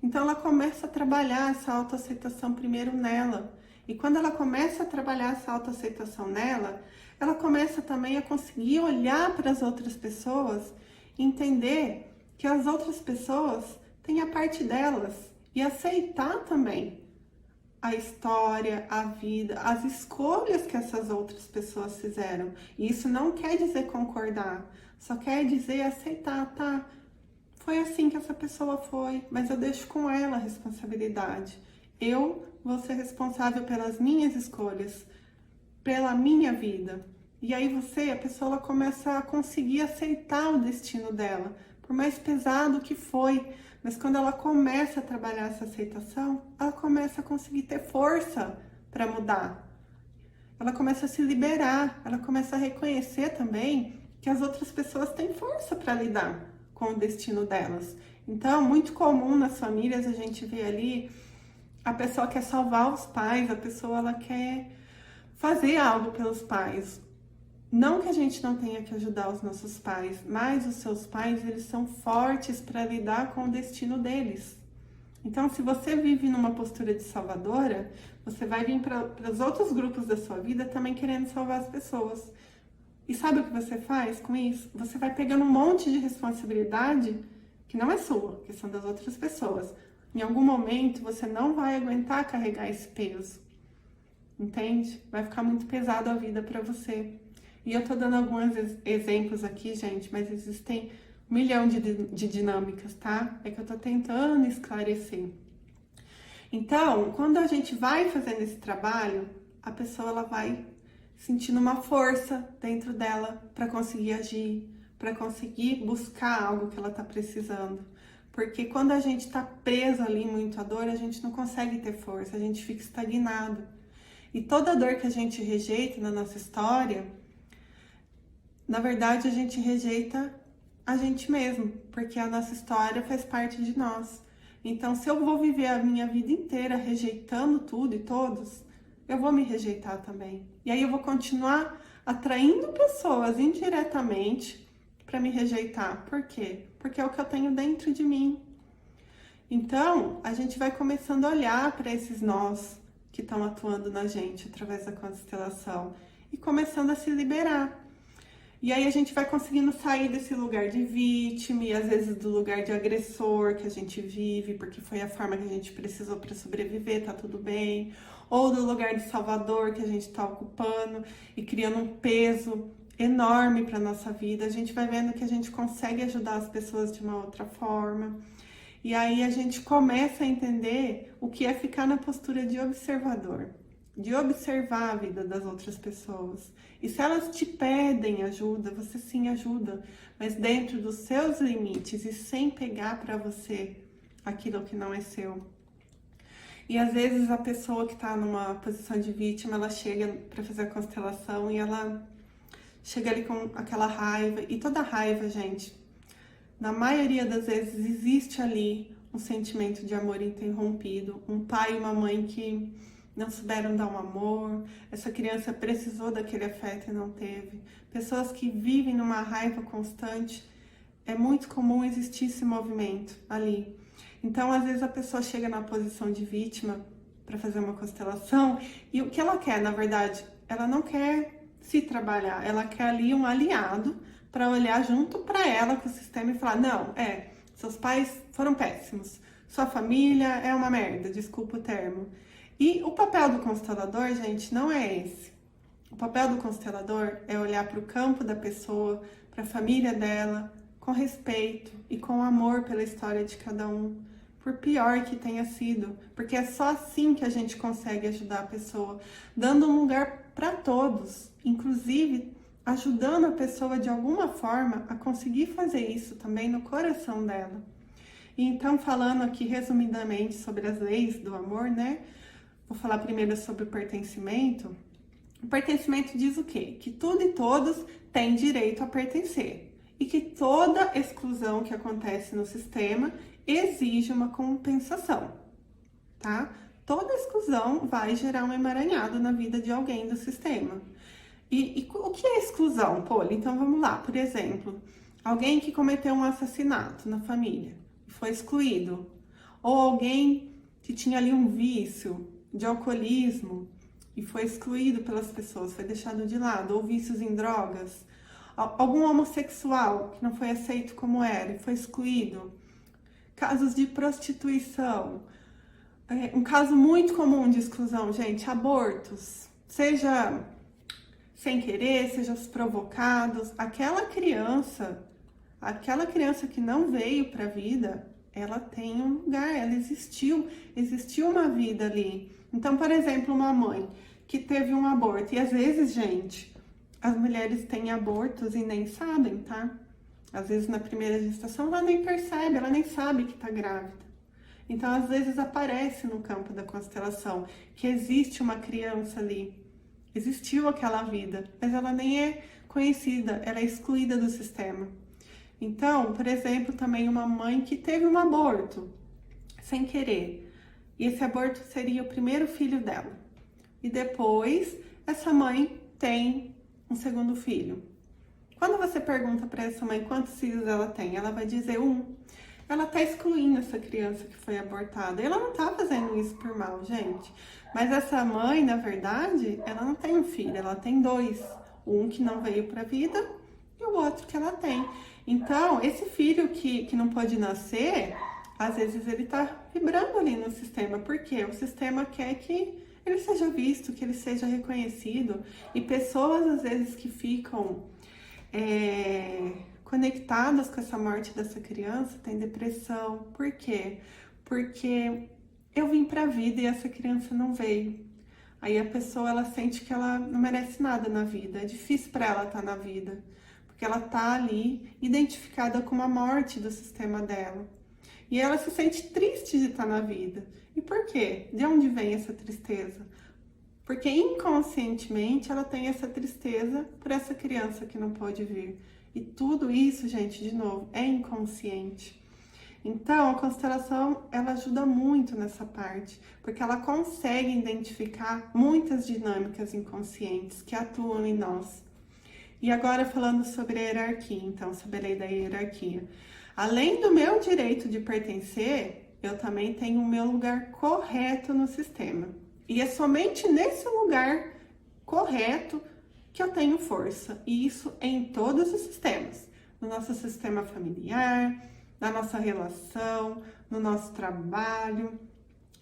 Então ela começa a trabalhar essa autoaceitação primeiro nela. E quando ela começa a trabalhar essa autoaceitação nela, ela começa também a conseguir olhar para as outras pessoas e entender que as outras pessoas têm a parte delas e aceitar também a história, a vida, as escolhas que essas outras pessoas fizeram. E isso não quer dizer concordar, só quer dizer aceitar, tá? Foi assim que essa pessoa foi, mas eu deixo com ela a responsabilidade. Eu vou ser responsável pelas minhas escolhas, pela minha vida. E aí a pessoa ela começa a conseguir aceitar o destino dela, por mais pesado que foi. Mas quando ela começa a trabalhar essa aceitação, ela começa a conseguir ter força para mudar. Ela começa a se liberar, ela começa a reconhecer também que as outras pessoas têm força para lidar com o destino delas. Então, muito comum nas famílias a gente vê ali a pessoa quer salvar os pais, a pessoa ela quer fazer algo pelos pais. Não que a gente não tenha que ajudar os nossos pais, mas os seus pais, eles são fortes para lidar com o destino deles. Então, se você vive numa postura de salvadora, você vai vir para os outros grupos da sua vida também querendo salvar as pessoas. E sabe o que você faz com isso? Você vai pegando um monte de responsabilidade que não é sua, que são das outras pessoas. Em algum momento, você não vai aguentar carregar esse peso. Entende? Vai ficar muito pesado a vida para você. E eu tô dando alguns exemplos aqui, gente, mas existem 1 milhão de dinâmicas, tá? É que eu tô tentando esclarecer. Então, quando a gente vai fazendo esse trabalho, a pessoa ela vai sentindo uma força dentro dela para conseguir agir, para conseguir buscar algo que ela tá precisando. Porque quando a gente tá preso ali muito à dor, a gente não consegue ter força, a gente fica estagnado. E toda dor que a gente rejeita na nossa história, na verdade, a gente rejeita a gente mesmo, porque a nossa história faz parte de nós. Então, se eu vou viver a minha vida inteira rejeitando tudo e todos, eu vou me rejeitar também. E aí eu vou continuar atraindo pessoas indiretamente para me rejeitar. Por quê? Porque é o que eu tenho dentro de mim. Então, a gente vai começando a olhar para esses nós que estão atuando na gente através da constelação e começando a se liberar. E aí a gente vai conseguindo sair desse lugar de vítima e às vezes do lugar de agressor que a gente vive, porque foi a forma que a gente precisou para sobreviver, tá tudo bem. Ou do lugar de salvador que a gente está ocupando e criando um peso enorme para nossa vida. A gente vai vendo que a gente consegue ajudar as pessoas de uma outra forma. E aí a gente começa a entender o que é ficar na postura de observador, de observar a vida das outras pessoas. E se elas te pedem ajuda, você sim ajuda, mas dentro dos seus limites e sem pegar para você aquilo que não é seu. E às vezes a pessoa que está numa posição de vítima, ela chega para fazer a constelação e ela chega ali com aquela raiva. E toda raiva, gente, na maioria das vezes existe ali um sentimento de amor interrompido, um pai e uma mãe que não souberam dar um amor, essa criança precisou daquele afeto e não teve. Pessoas que vivem numa raiva constante, é muito comum existir esse movimento ali. Então, às vezes a pessoa chega na posição de vítima para fazer uma constelação e o que ela quer, na verdade, ela não quer se trabalhar, ela quer ali um aliado para olhar junto para ela com o sistema e falar: não, seus pais foram péssimos, sua família é uma merda, desculpa o termo. E o papel do constelador, gente, não é esse. O papel do constelador é olhar para o campo da pessoa, para a família dela, com respeito e com amor pela história de cada um, por pior que tenha sido, porque é só assim que a gente consegue ajudar a pessoa, dando um lugar para todos, inclusive ajudando a pessoa de alguma forma a conseguir fazer isso também no coração dela. E então, falando aqui resumidamente sobre as leis do amor, né? Vou falar primeiro sobre o pertencimento. O pertencimento diz o quê? Que tudo e todos têm direito a pertencer. E que toda exclusão que acontece no sistema exige uma compensação, tá? Toda exclusão vai gerar um emaranhado na vida de alguém do sistema. E o que é exclusão, Poli? Então vamos lá, por exemplo, alguém que cometeu um assassinato na família e foi excluído. Ou alguém que tinha ali um vício de alcoolismo e foi excluído pelas pessoas, foi deixado de lado, ou vícios em drogas, algum homossexual que não foi aceito como era e foi excluído, casos de prostituição, um caso muito comum de exclusão, gente, abortos, seja sem querer, seja provocados, aquela criança que não veio para a vida, ela tem um lugar, ela existiu uma vida ali. Então, por exemplo, uma mãe que teve um aborto, e às vezes, gente, as mulheres têm abortos e nem sabem, tá? Às vezes na primeira gestação ela nem percebe, ela nem sabe que tá grávida. Então, às vezes aparece no campo da constelação que existe uma criança ali, existiu aquela vida, mas ela nem é conhecida, ela é excluída do sistema. Então, por exemplo, também uma mãe que teve um aborto, sem querer. E esse aborto seria o primeiro filho dela. E depois, essa mãe tem um segundo filho. Quando você pergunta para essa mãe quantos filhos ela tem, ela vai dizer um. Ela tá excluindo essa criança que foi abortada. E ela não tá fazendo isso por mal, gente. Mas essa mãe, na verdade, ela não tem um filho, ela tem dois. Um que não veio para a vida e o outro que ela tem. Então, esse filho que não pode nascer, às vezes ele tá vibrando ali no sistema. Por quê? O sistema quer que ele seja visto, que ele seja reconhecido. E pessoas, às vezes, que ficam conectadas com essa morte dessa criança, têm depressão. Por quê? Porque eu vim pra vida e essa criança não veio. Aí a pessoa, ela sente que ela não merece nada na vida. É difícil para ela estar na vida. Porque ela tá ali identificada com a morte do sistema dela. E ela se sente triste de estar na vida. E por quê? De onde vem essa tristeza? Porque inconscientemente ela tem essa tristeza por essa criança que não pode vir. E tudo isso, gente, de novo, é inconsciente. Então, a constelação, ela ajuda muito nessa parte, porque ela consegue identificar muitas dinâmicas inconscientes que atuam em nós. E agora falando sobre a hierarquia, então, sobre a lei da hierarquia. Além do meu direito de pertencer, eu também tenho o meu lugar correto no sistema. E é somente nesse lugar correto que eu tenho força. E isso é em todos os sistemas. No nosso sistema familiar, na nossa relação, no nosso trabalho.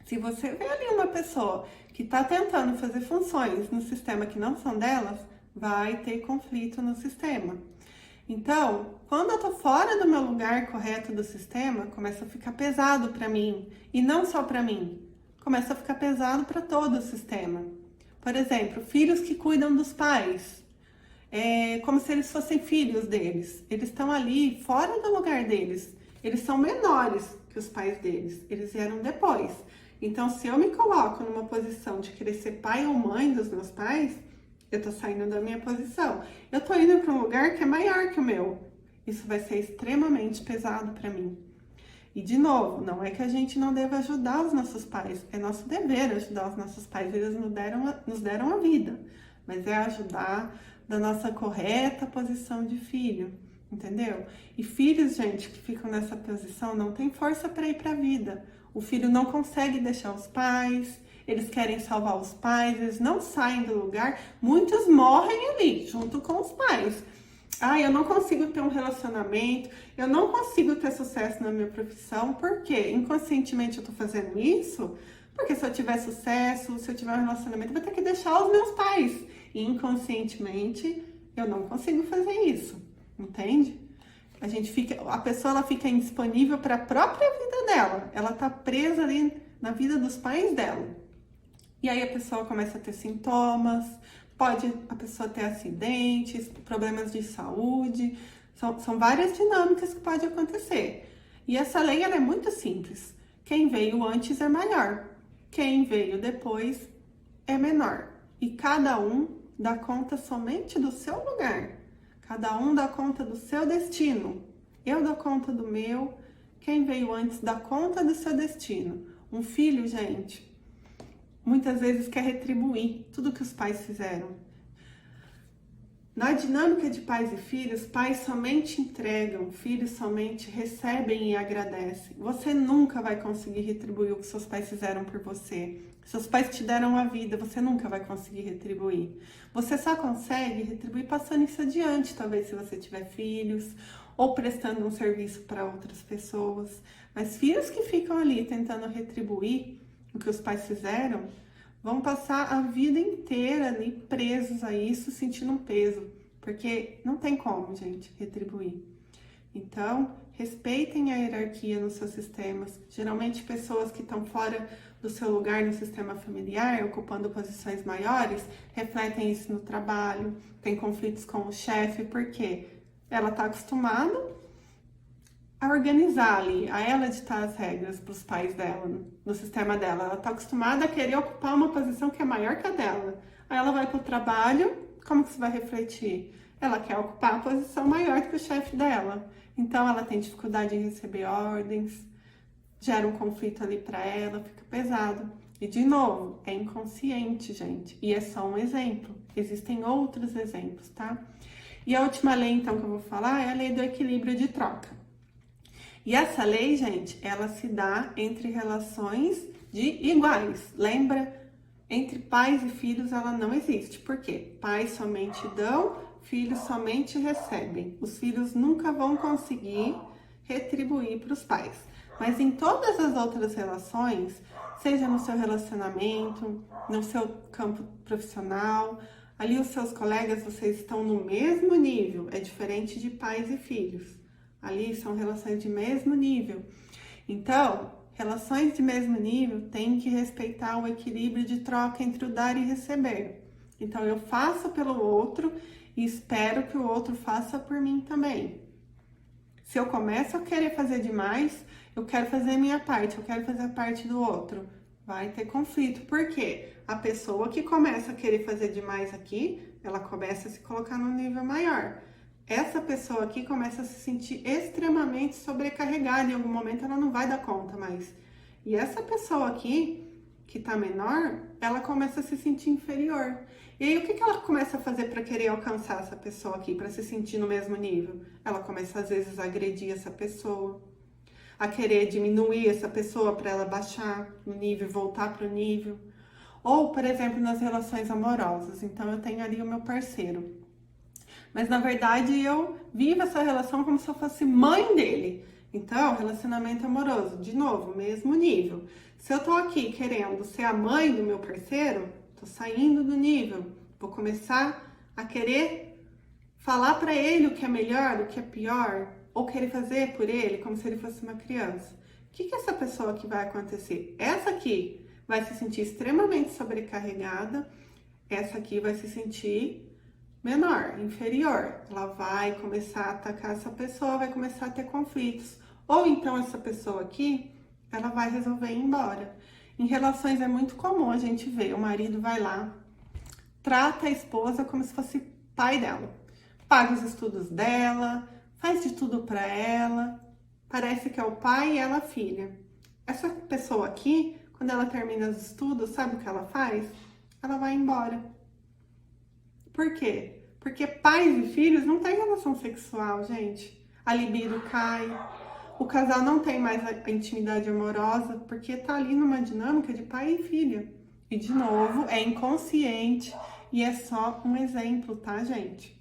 Se você vê ali uma pessoa que está tentando fazer funções no sistema que não são delas, vai ter conflito no sistema. Então, quando eu tô fora do meu lugar correto do sistema, começa a ficar pesado para mim. E não só para mim, começa a ficar pesado para todo o sistema. Por exemplo, filhos que cuidam dos pais. É como se eles fossem filhos deles. Eles estão ali fora do lugar deles. Eles são menores que os pais deles. Eles vieram depois. Então, se eu me coloco numa posição de querer ser pai ou mãe dos meus pais, eu tô saindo da minha posição. Eu tô indo para um lugar que é maior que o meu. Isso vai ser extremamente pesado para mim. E, de novo, não é que a gente não deva ajudar os nossos pais. É nosso dever ajudar os nossos pais. Eles nos deram a vida. Mas é ajudar da nossa correta posição de filho. Entendeu? E filhos, gente, que ficam nessa posição não tem força para ir para a vida. O filho não consegue deixar os pais, eles querem salvar os pais, eles não saem do lugar, muitos morrem ali, junto com os pais. Ah, eu não consigo ter um relacionamento, eu não consigo ter sucesso na minha profissão, por quê? Inconscientemente eu tô fazendo isso? Porque se eu tiver sucesso, se eu tiver um relacionamento, eu vou ter que deixar os meus pais. E inconscientemente eu não consigo fazer isso, entende? A pessoa ela fica indisponível para a própria vida dela. Ela tá presa ali na vida dos pais dela. E aí a pessoa começa a ter sintomas, pode a pessoa ter acidentes, problemas de saúde. São várias dinâmicas que podem acontecer. E essa lei ela é muito simples. Quem veio antes é maior. Quem veio depois é menor. E cada um dá conta somente do seu lugar. Cada um dá conta do seu destino. Eu dou conta do meu. Quem veio antes dá conta do seu destino. Um filho, gente, muitas vezes quer retribuir tudo que os pais fizeram. Na dinâmica de pais e filhos, pais somente entregam, filhos somente recebem e agradecem. Você nunca vai conseguir retribuir o que seus pais fizeram por você. Seus pais te deram a vida, você nunca vai conseguir retribuir. Você só consegue retribuir passando isso adiante, talvez se você tiver filhos, ou prestando um serviço para outras pessoas. Mas filhos que ficam ali tentando retribuir o que os pais fizeram, vão passar a vida inteira ali presos a isso, sentindo um peso. Porque não tem como, gente, retribuir. Então, respeitem a hierarquia nos seus sistemas. Geralmente, pessoas que estão fora do seu lugar no sistema familiar, ocupando posições maiores, refletem isso no trabalho, tem conflitos com o chefe, porque ela está acostumada a organizar ali, a ela ditar as regras para os pais dela, no sistema dela. Ela está acostumada a querer ocupar uma posição que é maior que a dela. Aí ela vai para o trabalho, como que isso vai refletir? Ela quer ocupar a posição maior que o chefe dela. Então ela tem dificuldade em receber ordens, gera um conflito ali para ela, fica pesado. E de novo, é inconsciente, gente. E é só um exemplo. Existem outros exemplos, tá? E a última lei, então, que eu vou falar é a lei do equilíbrio de troca. E essa lei, gente, ela se dá entre relações de iguais. Lembra? Entre pais e filhos ela não existe. Por quê? Pais somente dão, filhos somente recebem. Os filhos nunca vão conseguir retribuir para os pais. Mas em todas as outras relações, seja no seu relacionamento, no seu campo profissional, ali os seus colegas, vocês estão no mesmo nível. É diferente de pais e filhos. Ali são relações de mesmo nível. Então, relações de mesmo nível têm que respeitar o equilíbrio de troca entre o dar e receber. Então, eu faço pelo outro e espero que o outro faça por mim também. Se eu começo a querer fazer demais, eu quero fazer a minha parte, eu quero fazer a parte do outro. Vai ter conflito. Por quê? A pessoa que começa a querer fazer demais aqui, ela começa a se colocar num nível maior. essa pessoa aqui começa a se sentir extremamente sobrecarregada. Em algum momento ela não vai dar conta mais. E essa pessoa aqui, que tá menor, ela começa a se sentir inferior. E aí, o que ela começa a fazer para querer alcançar essa pessoa aqui, para se sentir no mesmo nível? Ela começa, às vezes, a agredir essa pessoa, a querer diminuir essa pessoa para ela baixar no nível, voltar para o nível. Ou, por exemplo, nas relações amorosas. Então, eu tenho ali o meu parceiro. Mas, na verdade, eu vivo essa relação como se eu fosse mãe dele. Então, relacionamento amoroso, de novo, mesmo nível. Se eu tô aqui querendo ser a mãe do meu parceiro, tô saindo do nível. Vou começar a querer falar para ele o que é melhor, o que é pior, ou querer fazer por ele como se ele fosse uma criança. O que essa pessoa aqui vai acontecer? Essa aqui vai se sentir extremamente sobrecarregada, essa aqui vai se sentir menor, inferior. Ela vai começar a atacar essa pessoa, vai começar a ter conflitos. Ou então essa pessoa aqui, ela vai resolver ir embora. Em relações é muito comum a gente ver, o marido vai lá, trata a esposa como se fosse pai dela. Paga os estudos dela, faz de tudo para ela. Parece que é o pai e ela a filha. Essa pessoa aqui, quando ela termina os estudos, sabe o que ela faz? Ela vai embora. Por quê? Porque pais e filhos não têm relação sexual, gente. A libido cai, o casal não tem mais a intimidade amorosa, porque tá ali numa dinâmica de pai e filha. E, de novo, é inconsciente e é só um exemplo, tá, gente?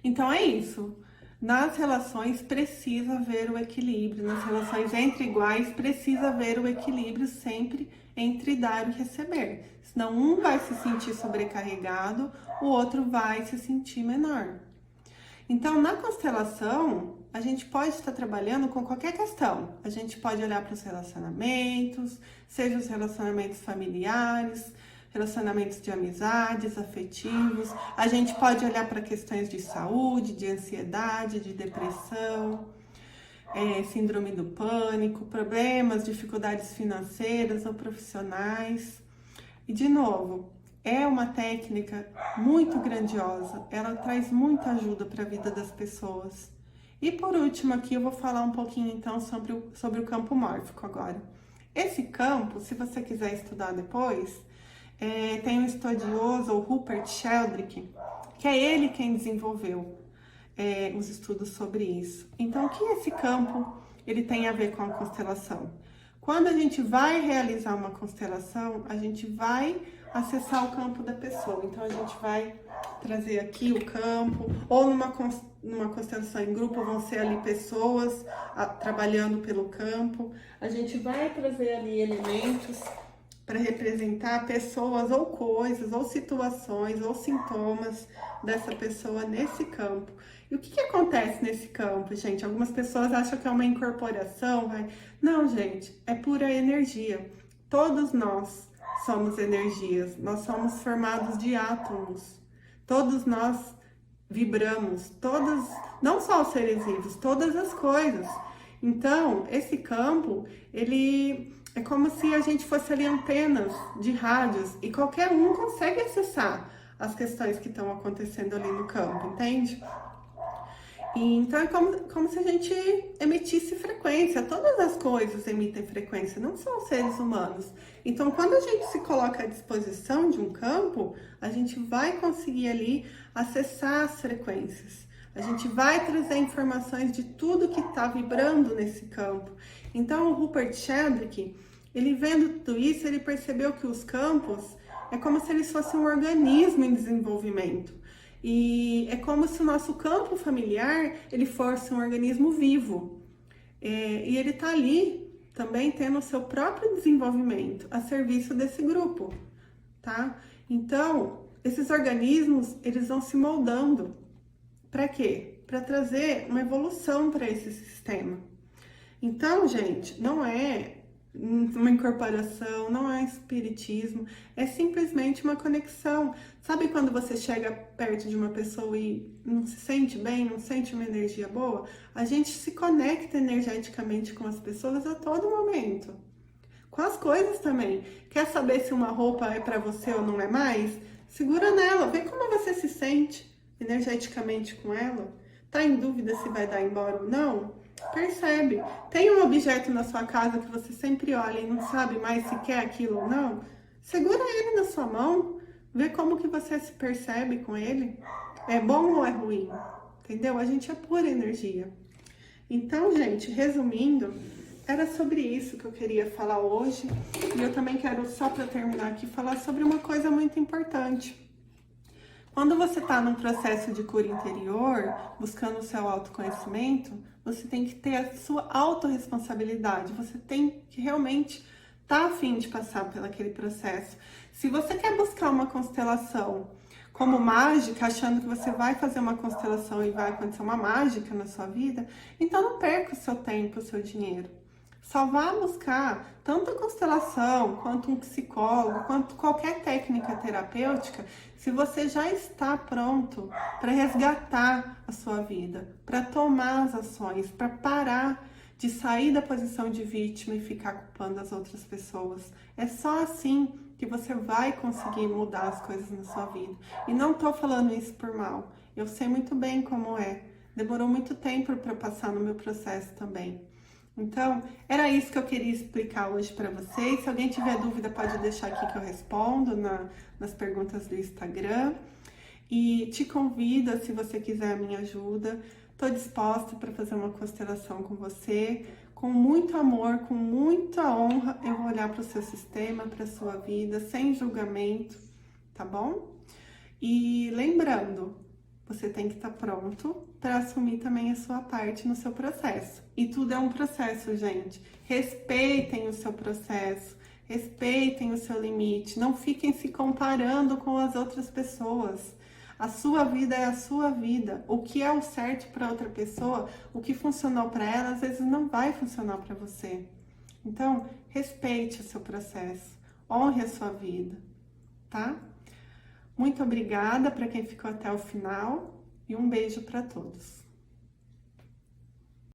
Então, é isso. Nas relações precisa haver o equilíbrio, nas relações entre iguais precisa haver o equilíbrio sempre entre dar e receber. Senão um vai se sentir sobrecarregado, o outro vai se sentir menor. Então, na constelação, a gente pode estar trabalhando com qualquer questão. A gente pode olhar para os relacionamentos, seja os relacionamentos familiares, relacionamentos de amizades, afetivos. A gente pode olhar para questões de saúde, de ansiedade, de depressão, síndrome do pânico, problemas, dificuldades financeiras ou profissionais. E, de novo, é uma técnica muito grandiosa, ela traz muita ajuda para a vida das pessoas. E por último aqui eu vou falar um pouquinho então sobre o campo mórfico agora. Esse campo, se você quiser estudar depois, tem um estudioso, o Rupert Sheldrake, que é ele quem desenvolveu os estudos sobre isso. Então, o que esse campo ele tem a ver com a constelação? Quando a gente vai realizar uma constelação, a gente vai acessar o campo da pessoa. Então, a gente vai trazer aqui o campo, ou numa constelação em grupo, vão ser ali pessoas trabalhando pelo campo. A gente vai trazer ali elementos para representar pessoas ou coisas, ou situações, ou sintomas dessa pessoa nesse campo. E o que acontece nesse campo, gente? Algumas pessoas acham que é uma incorporação, vai... Não, gente, é pura energia. Todos nós somos energias, nós somos formados de átomos. Todos nós vibramos, todos, não só os seres vivos, todas as coisas. Então, esse campo, ele é como se a gente fosse ali antenas de rádios e qualquer um consegue acessar as questões que estão acontecendo ali no campo, entende? E, então é como se a gente emitisse frequência, todas as coisas emitem frequência, não só os seres humanos. Então, quando a gente se coloca à disposição de um campo, a gente vai conseguir ali acessar as frequências. A gente vai trazer informações de tudo que está vibrando nesse campo. Então, o Rupert Sheldrake, ele vendo tudo isso, ele percebeu que os campos é como se eles fossem um organismo em desenvolvimento. E é como se o nosso campo familiar, ele fosse um organismo vivo. E ele está ali também tendo o seu próprio desenvolvimento a serviço desse grupo, tá? Então, esses organismos, eles vão se moldando. Para quê? Para trazer uma evolução para esse sistema. Então, gente, não é uma incorporação, não é espiritismo, é simplesmente uma conexão. Sabe quando você chega perto de uma pessoa e não se sente bem, não sente uma energia boa? A gente se conecta energeticamente com as pessoas a todo momento. Com as coisas também. Quer saber se uma roupa é para você ou não é mais? Segura nela, vê como você se sente. energeticamente com ela? Tá em dúvida se vai dar embora ou não? Percebe. Tem um objeto na sua casa que você sempre olha e não sabe mais se quer aquilo ou não? Segura ele na sua mão, vê como que você se percebe com ele. É bom ou é ruim? Entendeu? A gente é pura energia. Então, gente, resumindo, era sobre isso que eu queria falar hoje. E eu também quero, só para terminar aqui, falar sobre uma coisa muito importante. Quando você está num processo de cura interior, buscando o seu autoconhecimento, você tem que ter a sua autorresponsabilidade. Você tem que realmente estar a fim de passar por aquele processo. Se você quer buscar uma constelação como mágica, achando que você vai fazer uma constelação e vai acontecer uma mágica na sua vida, então não perca o seu tempo, o seu dinheiro. Só vá buscar tanto a constelação, quanto um psicólogo, quanto qualquer técnica terapêutica, se você já está pronto para resgatar a sua vida, para tomar as ações, para parar de sair da posição de vítima e ficar culpando as outras pessoas. É só assim que você vai conseguir mudar as coisas na sua vida. E não tô falando isso por mal. Eu sei muito bem como é. Demorou muito tempo para eu passar no meu processo também. Então, era isso que eu queria explicar hoje para vocês. Se alguém tiver dúvida, pode deixar aqui que eu respondo nas perguntas do Instagram. E te convido, se você quiser a minha ajuda, estou disposta para fazer uma constelação com você. Com muito amor, com muita honra, eu vou olhar para o seu sistema, para a sua vida, sem julgamento, tá bom? E lembrando, você tem que estar pronto para assumir também a sua parte no seu processo. E tudo é um processo, gente. Respeitem o seu processo, respeitem o seu limite. Não fiquem se comparando com as outras pessoas. A sua vida é a sua vida. O que é o certo para outra pessoa, o que funcionou para ela, às vezes não vai funcionar para você. Então, respeite o seu processo, honre a sua vida, tá? Muito obrigada para quem ficou até o final e um beijo para todos.